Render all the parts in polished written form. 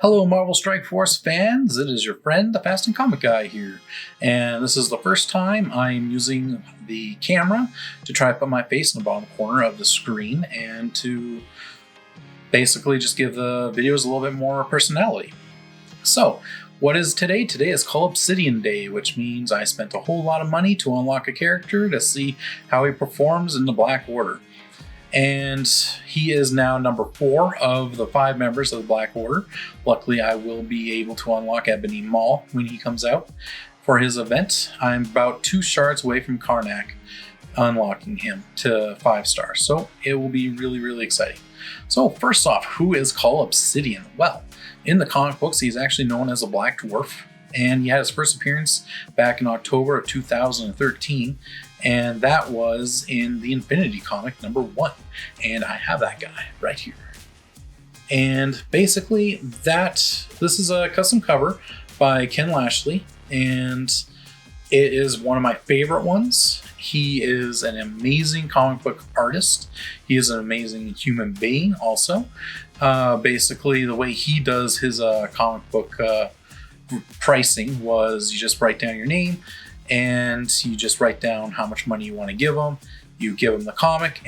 Hello Marvel Strike Force fans, it is your friend the Fast and Comic Guy here, and this is the first time I'm using the camera to try to put my face in the bottom corner of the screen and to basically just give the videos a little bit more personality. So, what is today? Today is CULL Obsidian Day, which means I spent a whole lot of money to unlock a character to see how he performs in the Black Order. And he is now number 4 of the 5 members of the Black Order. Luckily, I will be able to unlock Ebony Maw when he comes out for his event. I'm about 2 shards away from Karnak unlocking him to 5 stars, so it will be really exciting. So first off, who is CULL Obsidian? Well, in the comic books, he's actually known as a Black Dwarf, and he had his first appearance back in October of 2013, and that was in the Infinity comic number 1, and I have that guy right here. And basically this is a custom cover by Ken Lashley, and it is one of my favorite ones. He is an amazing comic book artist. He is an amazing human being also. Basically, the way he does his comic book pricing was you just write down your name and you just write down how much money you want to give him. You give him the comic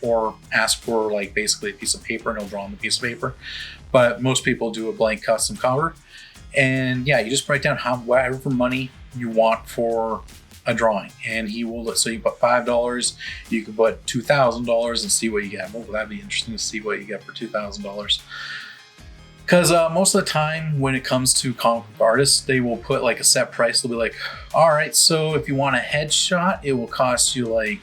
or ask for like basically a piece of paper and he'll draw on the piece of paper. But most people do a blank custom cover. And yeah, you just write down whatever money you want for a drawing, and he will. So you put $5, you can put $2,000 and see what you get. Well, that'd be interesting to see what you get for $2,000. Because most of the time when it comes to comic book artists, they will put like a set price. They'll be like, all right, so if you want a headshot, it will cost you like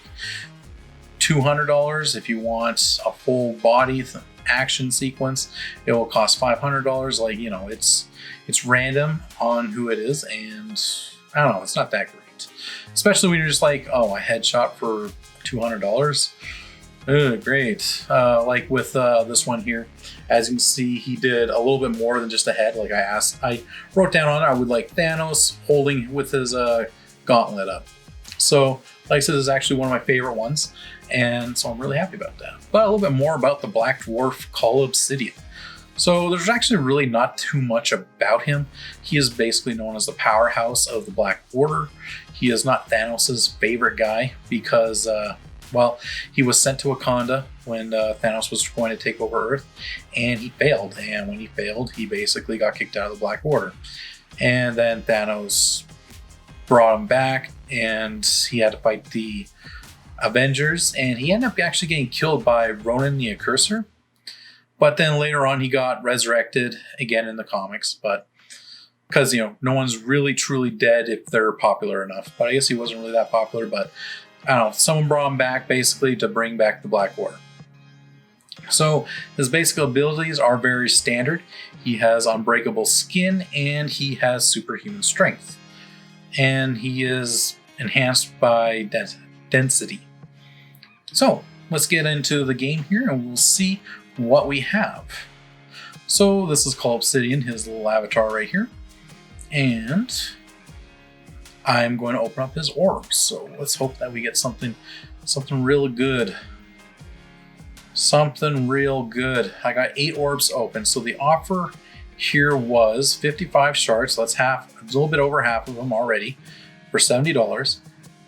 $200. If you want a full body action sequence, it will cost $500. Like, you know, it's random on who it is, and I don't know, it's not that great. Especially when you're just like, oh, a headshot for $200. Great. Like with this one here, as you can see, he did a little bit more than just a head. Like I wrote down on it, I would like Thanos holding with his gauntlet up. So, like I said, this is actually one of my favorite ones, and so I'm really happy about that. But a little bit more about the Black Dwarf CULL Obsidian. So there's actually really not too much about him. He is basically known as the powerhouse of the Black Order. He is not Thanos' favorite guy because, well, he was sent to Wakanda when Thanos was going to take over Earth, and he failed. And when he failed, he basically got kicked out of the Black Order. And then Thanos brought him back, and he had to fight the Avengers, and he ended up actually getting killed by Ronan the Accursor. But then later on, he got resurrected again in the comics, but because, you know, no one's really truly dead if they're popular enough. But I guess he wasn't really that popular, but I don't know, someone brought him back basically to bring back the Black Order. So his basic abilities are very standard. He has unbreakable skin and he has superhuman strength. And he is enhanced by density. So let's get into the game here and we'll see what we have. So this is CULL Obsidian, his little avatar right here. And I'm going to open up his orbs. So let's hope that we get something real good. Something real good. I got 8 orbs open. So the offer here was 55 shards. So that's a little bit over half of them already for $70.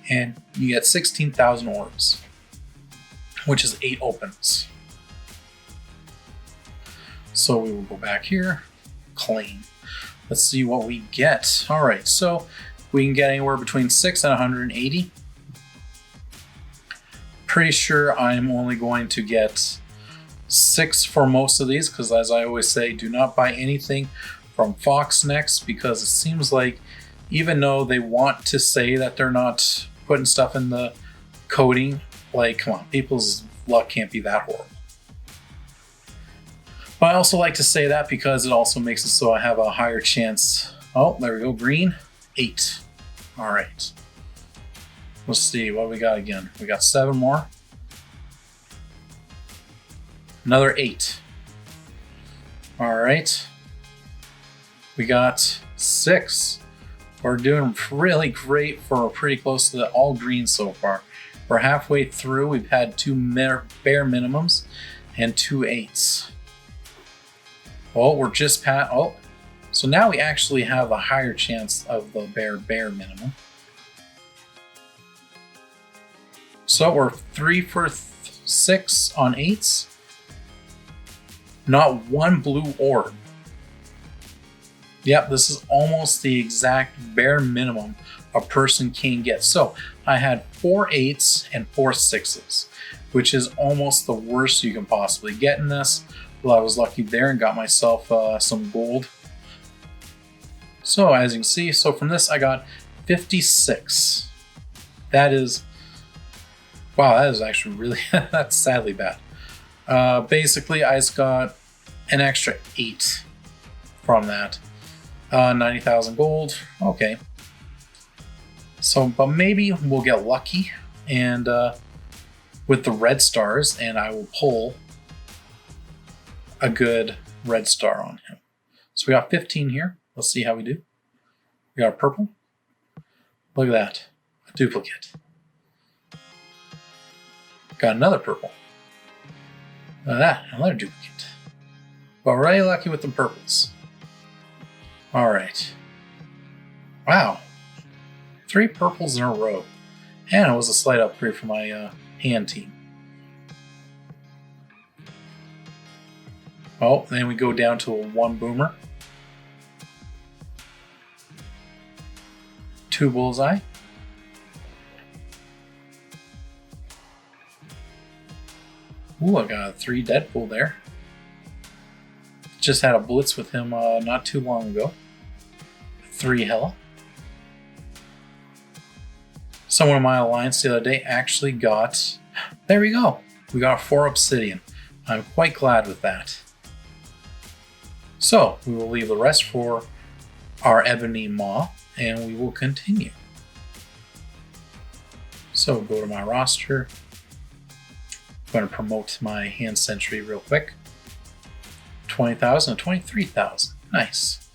And you get 16,000 orbs, which is 8 opens. So we will go back here, claim. Let's see what we get. All right, so we can get anywhere between 6 and 180. Pretty sure I'm only going to get 6 for most of these, because as I always say, do not buy anything from Fox Next, because it seems like even though they want to say that they're not putting stuff in the coding, like, come on, people's luck can't be that horrible. But I also like to say that because it also makes it so I have a higher chance. Oh, there we go, green, 8. All right. Let's see what we got again. We got 7 more. Another 8. All right. We got 6. We're doing really great for pretty close to all green so far. We're halfway through. We've had 2 bare minimums and 2 8s. Oh, we're just past. Oh, so now we actually have a higher chance of the bare minimum. So we're 3 for 6 on 8s. Not one blue orb. Yep, this is almost the exact bare minimum a person can get. So I had 4 8s and 4 6s, which is almost the worst you can possibly get in this. Well, I was lucky there and got myself some gold. So as you can see, so from this I got 56. That is, wow, that is actually really, that's sadly bad. Basically, I just got an extra 8 from that. 90,000 gold, okay. So, but maybe we'll get lucky and with the red stars, and I will pull a good red star on him. So we got 15 here. Let's see how we do. We got a purple. Look at that, a duplicate. Got another purple. Look at that, another duplicate. But we're really lucky with the purples. All right. Wow. 3 purples in a row. And it was a slight upgrade for my hand team. Oh, then we go down to a 1 boomer. 2 bullseye. Ooh, I got a 3 Deadpool there. Just had a blitz with him not too long ago. 3 Hella. Someone in my alliance the other day actually got, there we go. We got 4 obsidian. I'm quite glad with that. So we will leave the rest for our ebony maw and we will continue. So go to my roster. I'm going to promote my hand sentry real quick. 20,000 and 23,000. Nice.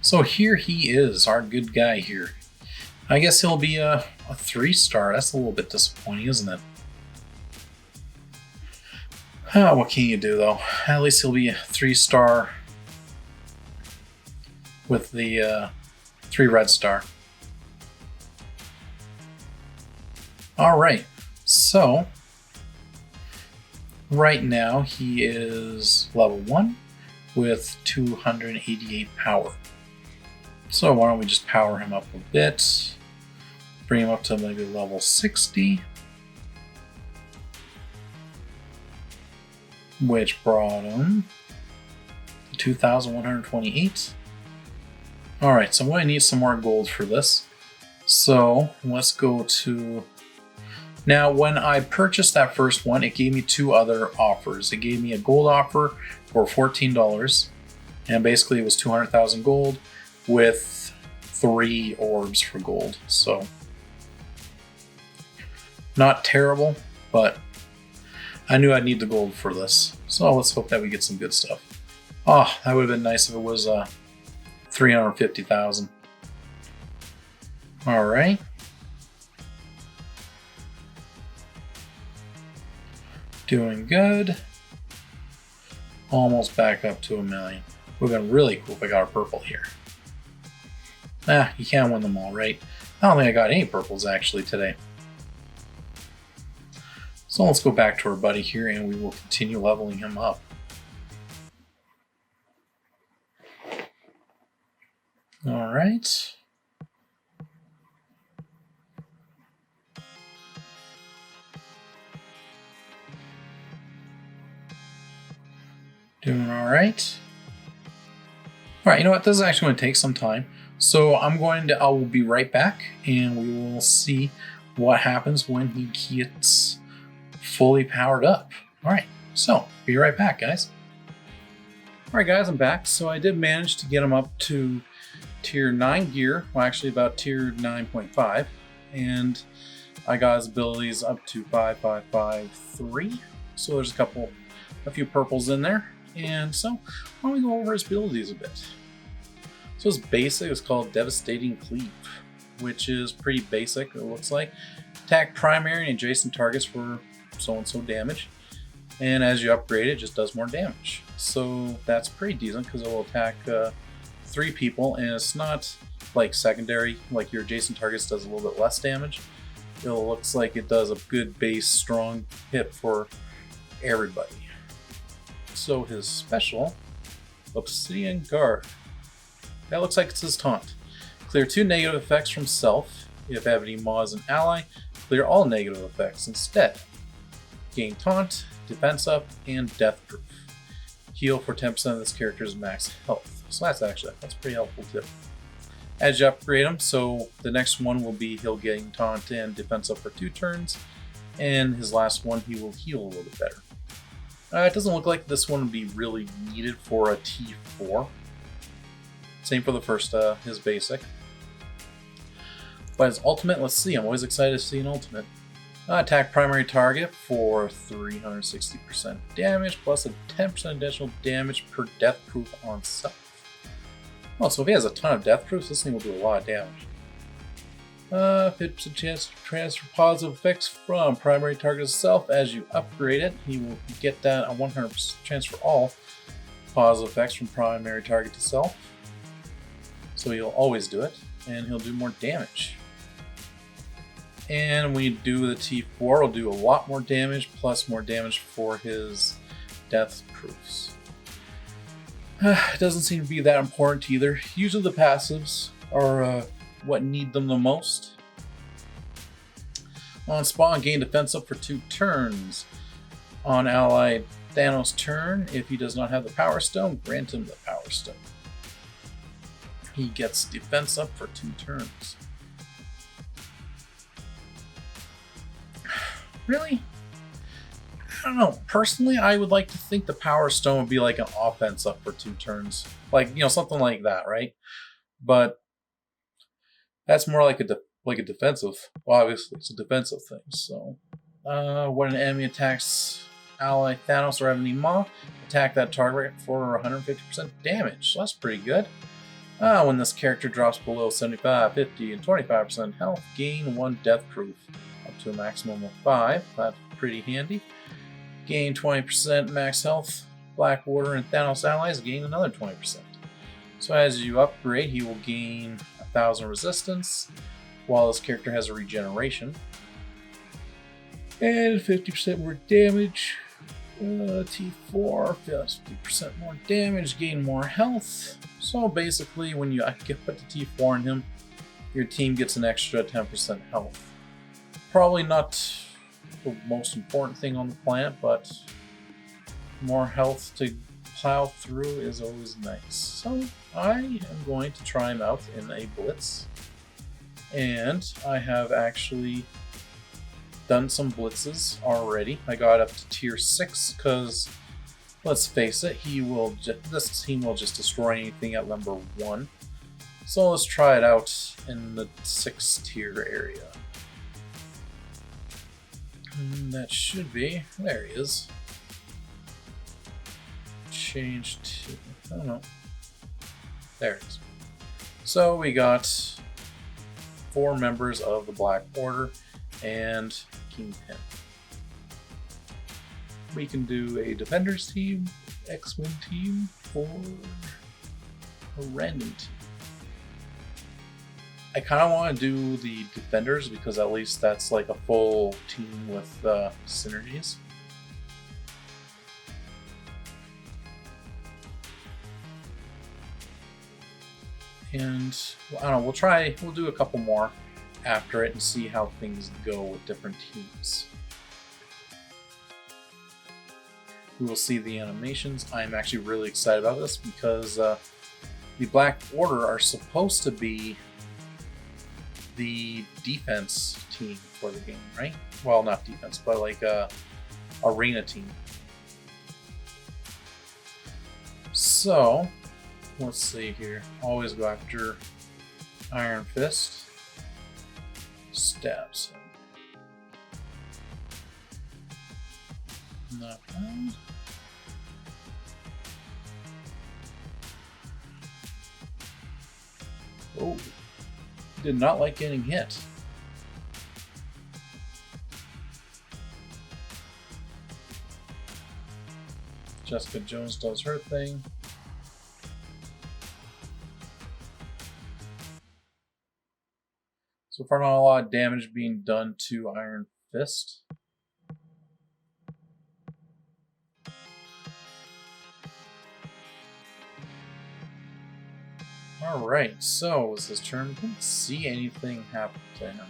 So here he is, our good guy here. I guess he'll be a 3-star. That's a little bit disappointing, isn't it? What can you do, though? At least he'll be a 3-star with the 3 red star. Alright, so right now he is level 1 with 288 power. So why don't we just power him up a bit, bring him up to maybe level 60, which brought him to 2,128. Alright, so I'm going to need some more gold for this. So let's go to... Now, when I purchased that first one, it gave me 2 other offers. It gave me a gold offer for $14, and basically it was 200,000 gold with 3 orbs for gold. So, not terrible, but I knew I'd need the gold for this. So let's hope that we get some good stuff. Oh, that would have been nice if it was 350,000. All right. Doing good. Almost back up to 1 million. Would have been really cool if I got a purple here. You can't win them all, right? I don't think I got any purples actually today. So let's go back to our buddy here and we will continue leveling him up. All right. Doing all right. All right, you know what? This is actually going to take some time. So I will be right back and we will see what happens when he gets fully powered up. All right, so be right back, guys. All right, guys, I'm back. So I did manage to get him up to tier 9 gear. Well, actually about tier 9.5. And I got his abilities up to 5553. So there's a few purples in there. And so why don't we go over his abilities a bit. So it's basic, it's called Devastating Cleave, which is pretty basic, it looks like. Attack primary and adjacent targets for so-and-so damage. And as you upgrade it, it just does more damage. So that's pretty decent because it will attack 3 people, and it's not like secondary, like your adjacent targets does a little bit less damage. It looks like it does a good base strong hit for everybody. So his special, Obsidian Guard. That looks like it's his taunt. Clear 2 negative effects from self. If Ebony Maw is an ally, clear all negative effects instead. Gain taunt, defense up, and death proof. Heal for 10% of this character's max health. So that's pretty helpful too. As you upgrade him, so the next one will be he'll gain taunt and defense up for 2 turns, and his last one he will heal a little bit better. It doesn't look like this one would be really needed for a T4. Same for the first, his basic. But his ultimate, let's see, I'm always excited to see an ultimate. Attack primary target for 360% damage, plus a 10% additional damage per death proof on self. Oh, so if he has a ton of death proofs, this thing will do a lot of damage. 50% chance to transfer positive effects from primary target to self. As you upgrade it, he will get that a 100% chance for all positive effects from primary target to self. So he'll always do it, and he'll do more damage. And when you do the T4, it'll do a lot more damage, plus more damage for his death proofs. It doesn't seem to be that important either. Usually the passives are what need them the most. On spawn, gain defense up for 2 turns. On ally Thanos' turn, if he does not have the Power Stone, grant him the Power Stone. He gets defense up for 2 turns. Really? I don't know. Personally, I would like to think the Power Stone would be like an offense up for 2 turns. Like, something like that, right? But that's more like a defensive. Well, obviously, it's a defensive thing. So, when an enemy attacks ally Thanos or Ebony Maw, attack that target for 150% damage. So that's pretty good. When this character drops below 75, 50, and 25% health, gain 1 death proof, up to a maximum of 5. That's pretty handy. Gain 20% max health. Blackwater and Thanos allies gain another 20%. So as you upgrade, he will gain 1,000 resistance, while this character has a regeneration. And 50% more damage. T4, 50% more damage, gain more health. So basically, when you put the T4 in him, your team gets an extra 10% health. Probably not the most important thing on the planet, but more health to plow through is always nice. So I am going to try him out in a blitz, and I have actually done some blitzes already. I got up to tier 6 because, let's face it, this team will just destroy anything at number 1. So let's try it out in the 6th tier area. And that should be, there he is. Change to, I don't know. There it is. So we got 4 members of the Black Order and Kingpin. We can do a Defenders team, X-Wing team, or a random team. I kind of want to do the Defenders because at least that's like a full team with synergies. And I don't know, we'll do a couple more after it and see how things go with different teams. We will see the animations. I'm actually really excited about this because the Black Order are supposed to be the defense team for the game, right? Well, not defense, but like arena team. So, let's see here. Always go after Iron Fist. Stabs him. Not bad. Oh, did not like getting hit. Jessica Jones does her thing. So far, not a lot of damage being done to Iron Fist. Alright, so it was his turn. Didn't see anything happen to him.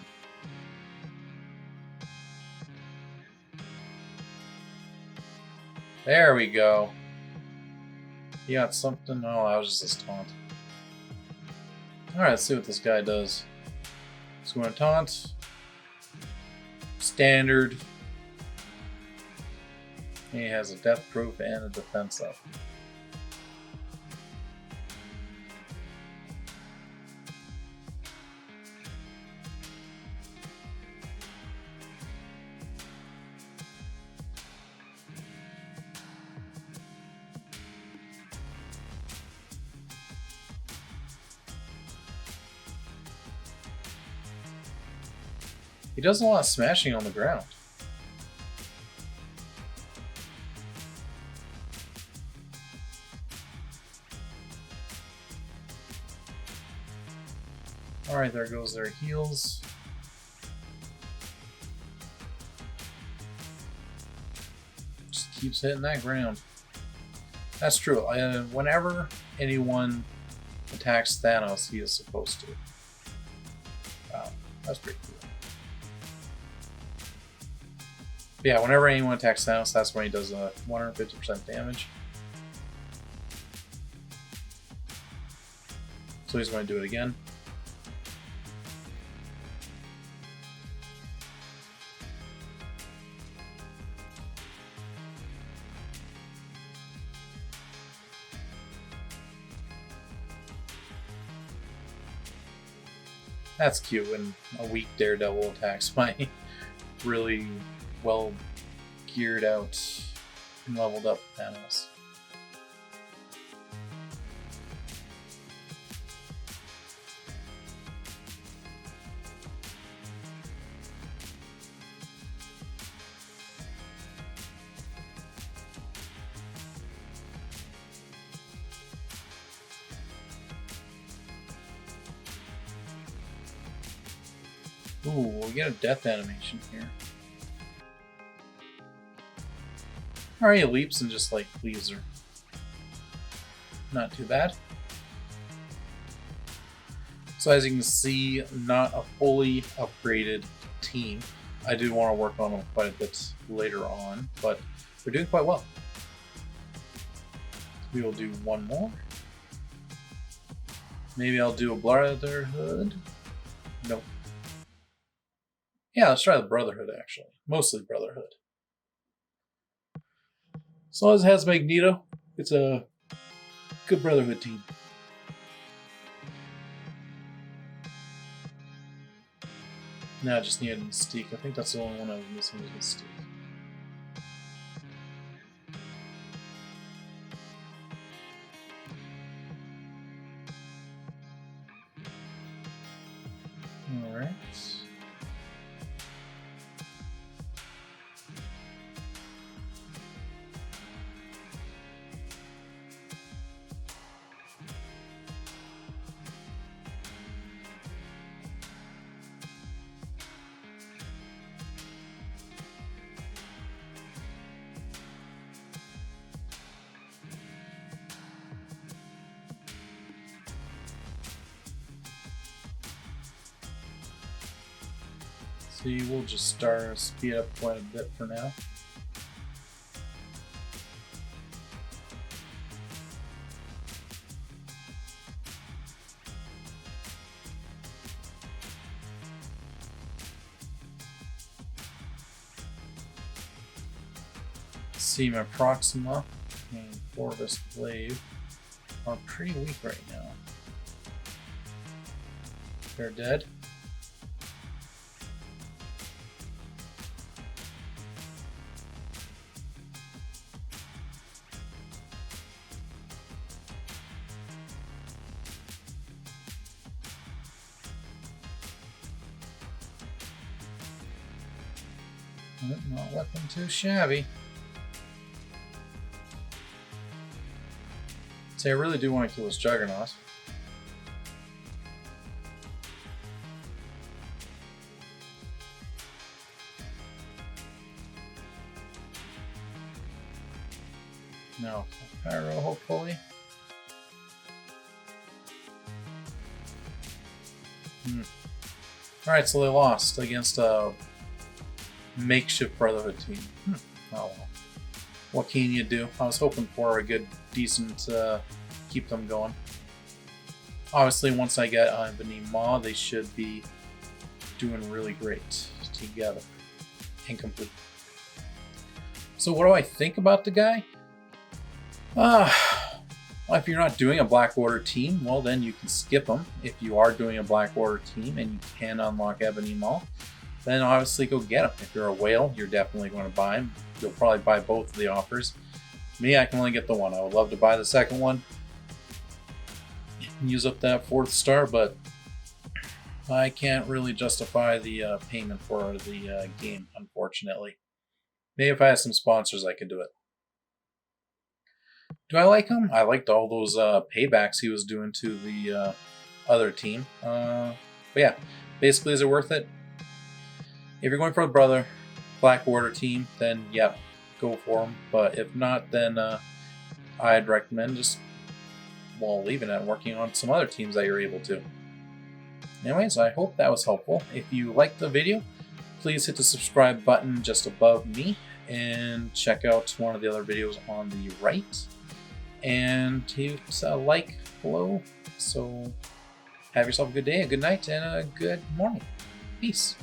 There we go. He got something. Oh, that was just his taunt. Alright, let's see what this guy does. He's going to taunt. Standard. He has a death proof and a defense up. He does a lot of smashing on the ground. Alright, there goes their heals. Just keeps hitting that ground. That's true. Whenever anyone attacks Thanos, he is supposed to. Wow, that's pretty cool. But yeah, whenever anyone attacks Thanos, that's when he does 150% damage. So he's going to do it again. That's cute when a weak Daredevil attacks my really well geared out and leveled up Thanos. Ooh, we get a death animation here. Alright, he leaps and just like leaves her. Not too bad. So as you can see, not a fully upgraded team. I do want to work on them quite a bit later on, but they're doing quite well. We will do one more. Maybe I'll do a Brotherhood. Nope. Yeah, let's try the Brotherhood actually. Mostly Brotherhood. As long as it has Magneto, it's a good Brotherhood team. Now I just need a Mystique. I think that's the only one I was missing was Mystique. Alright. See, we'll just start speed up quite a bit for now. See, my Proxima and Corvus Blade are pretty weak right now. They're dead. Not looking too shabby. See, I really do want to kill this Juggernaut. No, Pyro, hopefully. Alright, so they lost against a makeshift Brotherhood team. Oh well. What can you do? I was hoping for a good, decent, keep them going. Obviously, once I get Ebony Maw, they should be doing really great together. Incomplete. So what do I think about the guy? Well, if you're not doing a Black Order team, well then you can skip him. If you are doing a Black Order team and you can unlock Ebony Maw, then obviously go get him. If you're a whale, you're definitely going to buy him. You'll probably buy both of the offers. Me, I can only get the one. I would love to buy the second one. Use up that 4th star, but I can't really justify the payment for the game, unfortunately. Maybe if I had some sponsors, I could do it. Do I like him? I liked all those paybacks he was doing to the other team. But yeah, basically, is it worth it? If you're going for the Black Order team, then yep, go for him. But if not, then I'd recommend just, well, leaving it and working on some other teams that you're able to. Anyways, I hope that was helpful. If you liked the video, please hit the subscribe button just above me and check out one of the other videos on the right. And hit a like below. So have yourself a good day, a good night, and a good morning. Peace.